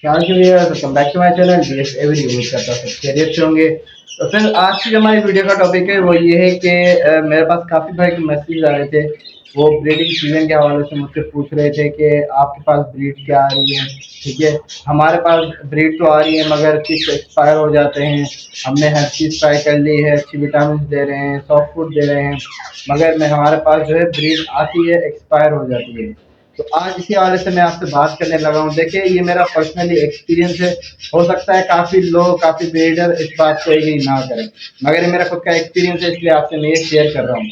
ख्याल के लिए welcome back to my channel DS every. उम्मीद करता हूँ सब खैरियत से होंगे। तो फिर आज की जो हमारी वीडियो का टॉपिक है वो ये है कि मेरे पास काफ़ी भाई के मैसेज आ रहे थे। वो ब्रीडिंग सीजन के हवाले से मुझसे पूछ रहे थे कि आपके पास ब्रीड क्या आ रही है। ठीक है, हमारे पास ब्रीड तो आ रही है मगर चिप्स एक्सपायर हो जाते हैं। हमने हर चीज़ ट्राई कर ली है, अच्छी विटामिन दे रहे हैं, सॉफ्ट फूड दे रहे हैं, मगर मैं हमारे पास जो है ब्रीड आती है एक्सपायर हो जाती है। तो आज इसी हवाले से मैं आपसे बात करने लगा हूँ। देखिए, ये मेरा पर्सनली एक्सपीरियंस है। हो सकता है काफ़ी लोग, काफ़ी ब्रीडर इस बात को एग्री ना करें, मगर ये मेरा खुद का एक्सपीरियंस है, इसलिए आपसे मैं ये शेयर कर रहा हूँ।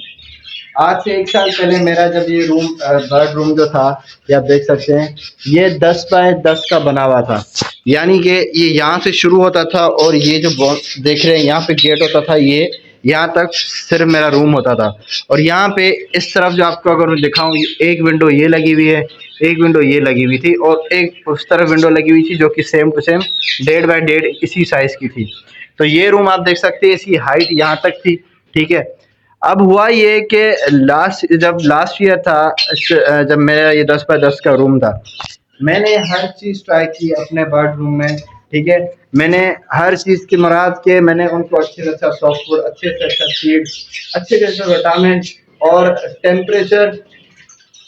आज से 1 साल पहले मेरा जब ये रूम बर्ड रूम जो था, ये आप देख सकते हैं, ये 10 बाय 10 का बना हुआ था। यानी कि ये यहाँ से शुरू होता था और ये जो देख रहे हैं यहाँ पे गेट होता था, ये यहाँ तक सिर्फ मेरा रूम होता था। और यहाँ पे इस तरफ जो आपको अगर मैं दिखाऊं, एक विंडो ये लगी हुई है, एक विंडो ये लगी हुई थी और एक उस तरफ विंडो लगी हुई थी जो कि सेम टू सेम 1.5 बाय 1.5 इसी साइज की थी। तो ये रूम आप देख सकते हैं, इसकी हाइट यहाँ तक थी। ठीक है, अब हुआ ये कि जब लास्ट ईयर था, जब मेरा ये 10 बाय 10 का रूम था, मैंने हर चीज़ ट्राई की अपने बर्ड रूम में। ठीक है, मैंने हर चीज़ की मुराद के मैंने उनको अच्छे से अच्छा सॉफ्ट फूड, अच्छे से अच्छा फीड, अच्छे से अच्छा विटामिन और टेम्परेचर,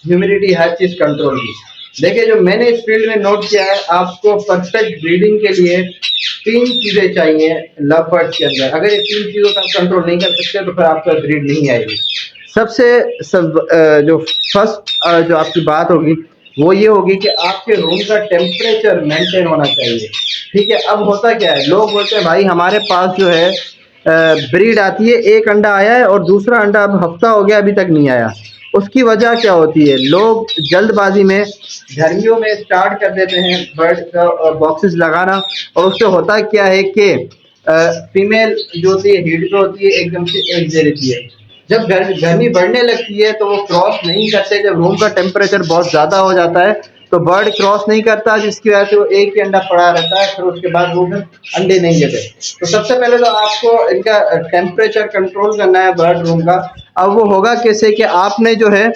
ह्यूमिडिटी, हर चीज़ कंट्रोल की। देखिए, जो मैंने इस फील्ड में नोट किया है, आपको परफेक्ट ब्रीडिंग के लिए 3 चीज़ें चाहिए लव बर्ड्स के अंदर। अगर ये 3 चीज़ों का कंट्रोल नहीं कर सकते तो फिर आपका ब्रीड नहीं आएगी। जो फर्स्ट जो आपकी बात होगी वो ये होगी कि आपके रूम का टेम्परेचर मेंटेन होना चाहिए। ठीक है, अब होता क्या है, लोग बोलते हैं भाई हमारे पास जो है ब्रीड आती है, एक अंडा आया है और दूसरा अंडा अब हफ्ता हो गया अभी तक नहीं आया। उसकी वजह क्या होती है, लोग जल्दबाजी में गर्मियों में स्टार्ट कर देते हैं बर्ड का बॉक्सेस लगाना, और उससे होता क्या है कि फीमेल जो होती है हीट पे होती है, एकदम से एग दे देती है। जब गर्मी बढ़ने लगती है तो वो क्रॉस नहीं करते। जब रूम का टेम्परेचर बहुत ज़्यादा हो जाता है तो बर्ड क्रॉस नहीं करता, जिसकी वजह से वो एक ही अंडा पड़ा रहता है, फिर उसके बाद वो फिर अंडे नहीं देते। तो सबसे पहले तो आपको इनका टेम्परेचर कंट्रोल करना है बर्ड रूम का। अब वो होगा कैसे कि आपने जो है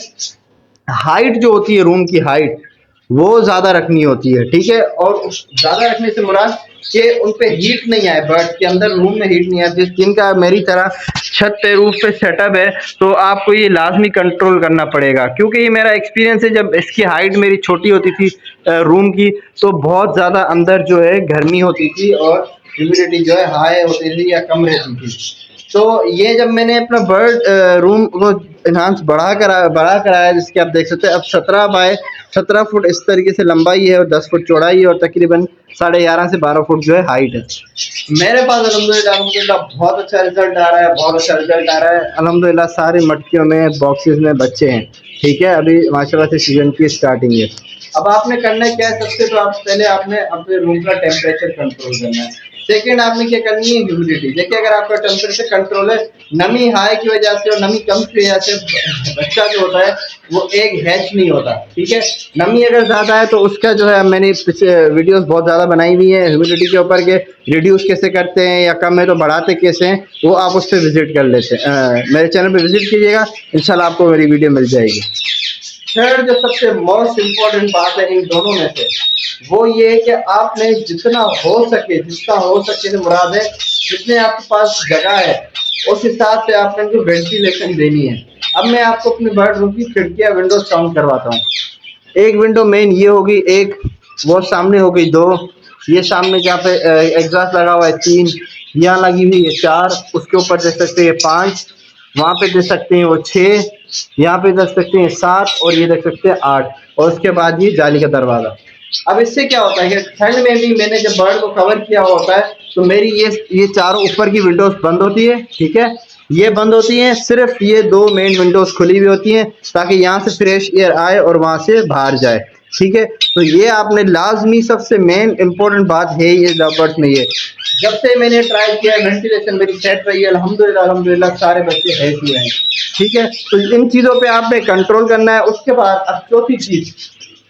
हाइट जो होती है, रूम की हाइट वो ज़्यादा रखनी होती है। ठीक है, और ज़्यादा रखने से मुराद कि उन पे हीट नहीं आए, बर्ड के अंदर रूम में हीट नहीं आए। जिनका मेरी तरह छत पे, रूफ पे सेटअप है, तो आपको ये लाजमी कंट्रोल करना पड़ेगा, क्योंकि ये मेरा एक्सपीरियंस है। जब इसकी हाइट मेरी छोटी होती थी रूम की, तो बहुत ज़्यादा अंदर जो है गर्मी होती थी और ह्यूमिडिटी जो है हाई होती थी या कम रहती थी। तो ये जब मैंने अपना बर्ड रूम को इन्हांस बढ़ा कराया, जिसके आप देख सकते हैं अब 17 बाय 17 फुट इस तरीके से लंबाई है और 10 फुट चौड़ाई है और तकरीबन 11.5 से 12 फुट जो है हाइट है। मेरे पास अल्हम्दुलिल्लाह अल्हम्दुलिल्लाह बहुत अच्छा रिजल्ट आ रहा है, बहुत अच्छा रिजल्ट आ रहा है अल्हम्दुलिल्लाह। सारे मटकियों में, बॉक्सेस में बच्चे हैं। ठीक है, अभी माशाल्लाह से सीजन की स्टार्टिंग है। अब आपने करना क्या है, सबसे तो आप पहले आपने अपने रूम का टेम्परेचर कंट्रोल करना है। सेकेंड, आपने क्या करनी है, ह्यूमिडिटी। देखिए, अगर आपका टेम्परेचर कंट्रोल है, नमी हाई की वजह से और नमी कम की वजह से बच्चा जो होता है वो एग हैच नहीं होता। ठीक है, नमी अगर ज़्यादा है तो उसका जो है, मैंने वीडियोस बहुत ज़्यादा बनाई हुई है ह्यूमिडिटी के ऊपर के रिड्यूस कैसे करते हैं, या कम है तो बढ़ाते कैसे हैं, वो आप उस पर विजिट कर लेते हैं। मेरे चैनल पर विजिट कीजिएगा, इंशाल्लाह आपको मेरी वीडियो मिल जाएगी। थर्ड, जो सबसे मोस्ट इम्पॉर्टेंट बात है इन दोनों में से, वो ये है कि आपने जितना हो सके तो मुराद है, जितने आपके पास जगह है उस हिसाब से आपने उनको वेंटिलेशन देनी है। अब मैं आपको अपने बर्ड रूम की खिड़कियां, विंडोज काउंट करवाता हूँ। एक विंडो मेन ये होगी, एक वो सामने हो गई, 2 ये सामने जहाँ पे एग्जॉस्ट लगा हुआ है, 3 यहाँ लगी हुई है, 4 उसके ऊपर दे सकते हैं, 5 वहाँ पे दे सकते हैं, वो 6 यहाँ पे देख सकते हैं, 7 और ये देख सकते हैं 8, और उसके बाद ये जाली का दरवाज़ा। अब इससे क्या होता है कि ठंड में भी मैंने जब बर्ड को कवर किया होता है तो मेरी ये चारों ऊपर की विंडोज बंद होती है। ठीक है, ये बंद होती हैं, सिर्फ ये 2 मेन विंडोज खुली हुई होती हैं ताकि यहाँ से फ्रेश एयर आए और वहाँ से बाहर जाए। ठीक है, तो ये आपने लाजमी, सबसे मेन इंपॉर्टेंट बात है ये लव में। ये जब से मैंने ट्राई किया है, वेंटिलेशन मेरी सेट रही है अल्हम्दुलिल्लाह अल्हम्दुलिल्लाह, सारे बच्चे हैच हुए हैं। ठीक है, तो इन चीज़ों पे आपने कंट्रोल करना है। उसके बाद अब चौथी चीज़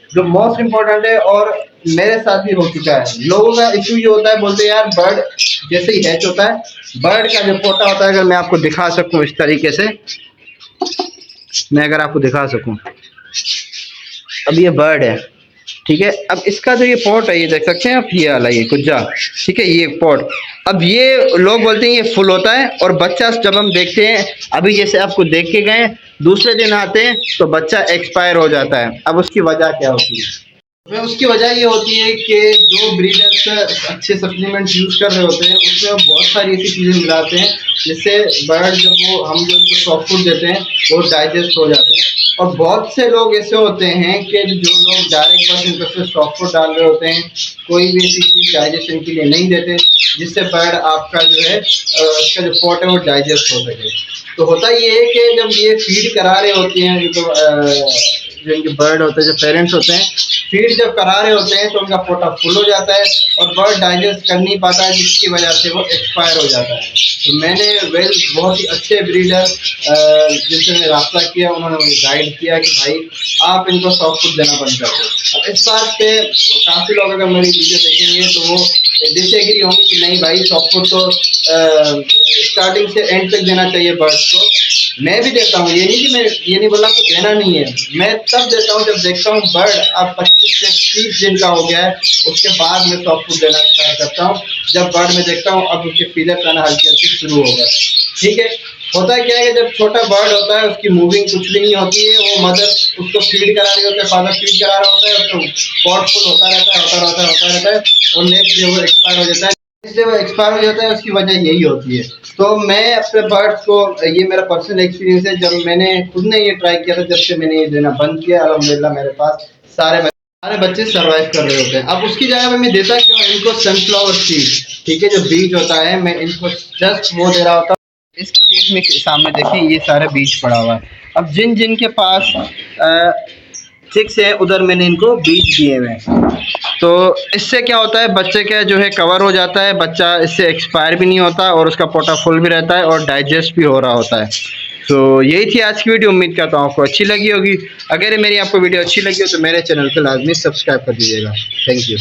जो मोस्ट इम्पोर्टेंट है, और मेरे साथ भी हो चुका है, लोगों का इशू ये होता है, बोलते हैं यार बर्ड जैसे ही हैच होता है, बर्ड का जो पोटा होता है, अगर मैं आपको दिखा सकूं इस तरीके से, मैं अगर आपको दिखा सकूं, अब ये बर्ड है, ठीक है। अब इसका जो ये पॉट है, ये देख सकते हैं आप, ये वाला ये कुज्जा, ठीक है, ये पॉट। अब ये लोग बोलते हैं ये फुल होता है, और बच्चा जब हम देखते हैं, अभी जैसे आपको देख के गए, दूसरे दिन आते हैं तो बच्चा एक्सपायर हो जाता है। अब उसकी वजह क्या होती है? उसकी वजह ये होती है कि जो ब्रीडर्स अच्छे सप्लीमेंट्स यूज़ कर रहे होते हैं, उसमें बहुत सारी ऐसी चीज़ें मिलाते हैं जिससे बर्ड जब वो हम जो उनको सॉफ्ट फूड देते हैं वो डाइजेस्ट हो जाते हैं। और बहुत से लोग ऐसे होते हैं कि जो लोग डायरेक्ट बस इनके उसमें सॉफ्ट फूड डाल रहे होते हैं, कोई भी ऐसी चीज़ डाइजेशन के लिए नहीं देते जिससे बर्ड आपका जो है उसका जो पॉट है वो डाइजेस्ट हो सके। तो होता ये है कि जब ये फीड करा रहे होते हैं जो इनके बर्ड होते हैं, जो पेरेंट्स होते हैं, फीड जब करा रहे होते हैं तो उनका पोटा फुल हो जाता है और बर्ड डाइजेस्ट कर नहीं पाता है, जिसकी वजह से वो एक्सपायर हो जाता है। तो मैंने बहुत ही अच्छे ब्रीडर जिनसे मैंने रास्ता किया, उन्होंने मुझे गाइड किया कि भाई आप इनको सॉफ्ट फूड देना बंद कर दो। अब इस बात पे काफ़ी लोग अगर मेरी वीडियो देखेंगे तो वो डिसएग्री होंगे कि नहीं भाई सॉफ्ट फूड तो स्टार्टिंग से एंड तक देना चाहिए बर्ड्स को। मैं भी देता हूँ, ये नहीं कि मैं ये नहीं बोला आपको देना नहीं है, मैं तब देता हूँ जब देखता हूँ बर्ड अब 25 से 30 दिन का हो गया है, उसके बाद मैं सॉफ्ट फूड देना स्टार्ट करता हूँ। जब बर्ड में देखता हूँ अब उसके फीलर आना हल्की हल्की शुरू हो गया। ठीक है। होता क्या है कि जब छोटा बर्ड होता है उसकी मूविंग कुछ भी नहीं होती है, वो मदर उसको फीड करा रही होती है, फादर फीड करा रहा होता है, उसको पॉट फुल होता रहता है और नेक्स्ट डे वो एक्सपायर हो जाता है। इसलिए वो एक्सपायर हो जाता है, उसकी वजह यही होती है। तो मैं अपने बर्ड्स को, ये मेरा पर्सनल एक्सपीरियंस है, जब मैंने खुद ने ये ट्राई किया था, जब से मैंने ये देना बंद किया, अल्हम्दुलिल्लाह मेरे पास सारे बच्चे सर्वाइव कर रहे होते हैं। अब उसकी जगह पे मैं देता क्यों इनको सनफ्लावर सीड, ठीक है, जो बीज होता है, मैं इनको जस्ट वो दे रहा होता हूँ। इस केस में सामने देखिए ये सारा बीज पड़ा हुआ है। अब जिन जिन के पास चिक्स है उधर मैंने इनको बीज दिए हुए हैं। तो इससे क्या होता है, बच्चे का जो है कवर हो जाता है, बच्चा इससे एक्सपायर भी नहीं होता और उसका पोटा फुल भी रहता है और डाइजेस्ट भी हो रहा होता है। तो यही थी आज की वीडियो, उम्मीद करता हूँ आपको अच्छी लगी होगी। अगर मेरी आपको वीडियो अच्छी लगी हो तो मेरे चैनल को लाजमी सब्सक्राइब कर दीजिएगा। Thank you.